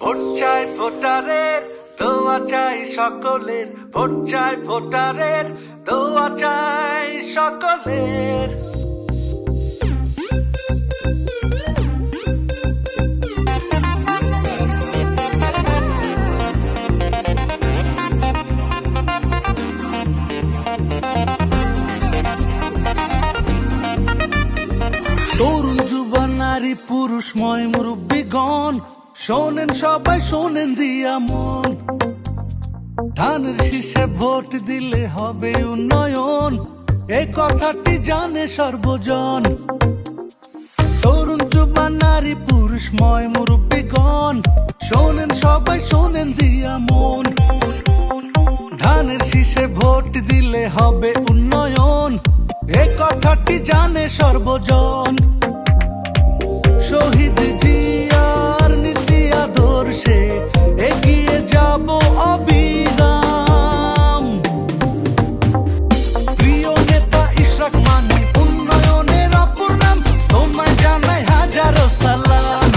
Vote চাই ভোটারের, দোয়া চাই সকলের। ভোট চাই ভোটারের, দোয়া চাই সকলের। তরুণ যুবা নারী পুরুষ ময় মুরব্বীগণ, শোনেন সবাই শোনেন দিয়া মন। ধানের শীষে ভোট দিলে হবে উন্নয়ন, এই কথাটি জানে সর্বজন। তরুণ যুবা নারী পুরুষ ময় মুরব্বীগণ, শোনেন সবাই শোনেন দিয়া মন। ধানের শীষে ভোট দিলে হবে উন্নয়ন, এই কথাটি জানে সর্বজন। শহীদ জিয়ার নীতি আদর্শে এগিয়ে যাব অবিরাম। প্রিয় নেতা ইশরাক মানি উন্নয়নের অপর নাম, তোমায় জানাই হাজারো সালাম।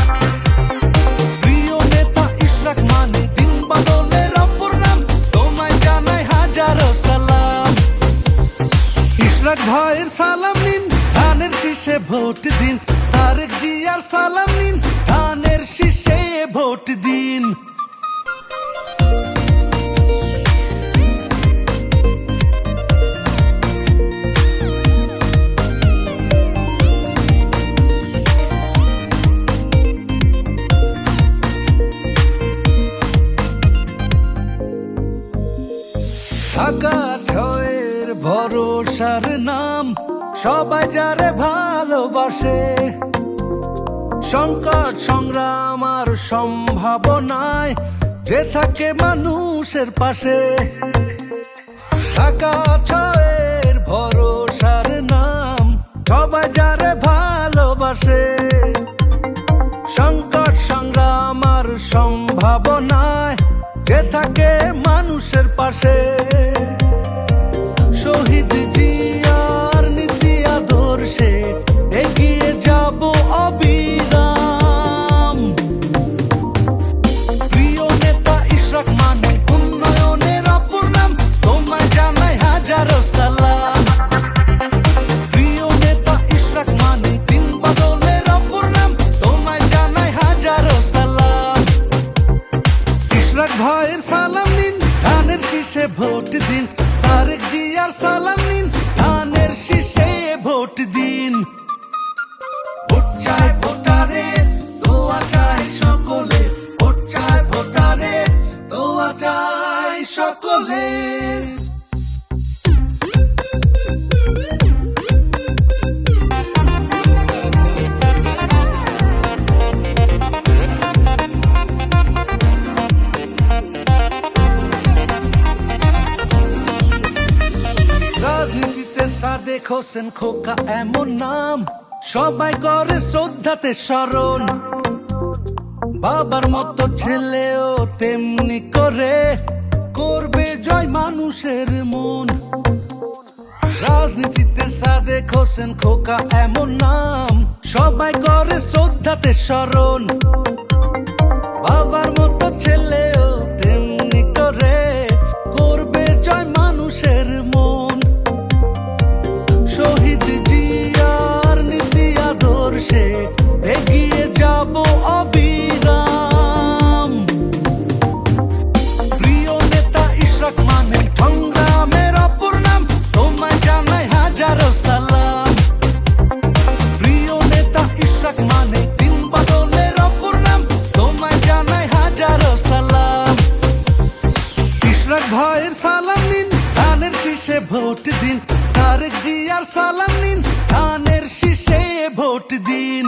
প্রিয় নেতা ইশরাক মানি দিন বদলের অপর নাম, তোমায় জানাই হাজারো সালাম। ইশরাক ভাইয়ের সালাম নিন, ধানের শীষে ভোট দিন। তারেক জিয়ার সালাম নিন, ধানের শীষে ভোট দিন। ঢাকা ছয়ের ভরসার নাম, সবাই যারে ভালোবাসে। সংকট সংগ্রাম আর সম্ভাবনায় যে থাকে মানুষের পাশে। ঢাকা ছয়ের ভরসার নাম, সবাই যারে ভালোবাসে। সংকট সংগ্রাম আর সম্ভাবনায় যে থাকে মানুষের পাশে। শহীদ জিয়ার নীতি আদর্শে এগিয়ে যাব অবিরাম। প্রিয় নেতা ইশরাক মানি উন্নয়নের অপর নাম, তোমায় জানাই হাজারো সালাম। প্রিয় নেতা ইশরাক মানি দিন বদলের অপর নাম, তোমায় জানাই হাজারো সালাম। ইশরাক ভাইয়ের সালাম নিন, ধানের শীষে ভোট দিন। তারেক জিয়ার সালাম নিন, ধানের শীষে ভোট দিন। ভোট চাই ভোটারের, দোয়া চাই সকলের। ভোট চাই ভোটারের, দোয়া চাই সকলের। রাজনীতিতে সাদেক হোসেন খোকা এমন নাম, সবাই করে শ্রদ্ধাতে স্মরণ। বাবার মতো ছেলেও তেমনি করে করবে জয় মানুষের মন। রাজনীতিতে সাদেক হোসেন খোকা এমন নাম, সবাই করে শ্রদ্ধাতে স্মরণ। বাবার মতো ছেলেও তেমনি করে করবে জয় মানুষের মন। শহীদ জিয়ার নীতি আদর্শে এগিয়ে যাব অবিরাম। প্রিয় নেতা ইশরাক মানি সংগ্রামের অপর নাম, তোমায় জানাই হাজারো সালাম। প্রিয় নেতা ইশরাক মানি দিন বদলের অপর নাম, তোমায় জানাই হাজারো সালাম। ইশরাক ভাইয়ের সালাম নিন, ধানের শীষে ভোট দিন। তারেক জিয়ার সালাম নিন, ধানের শীষে ভোট দিন।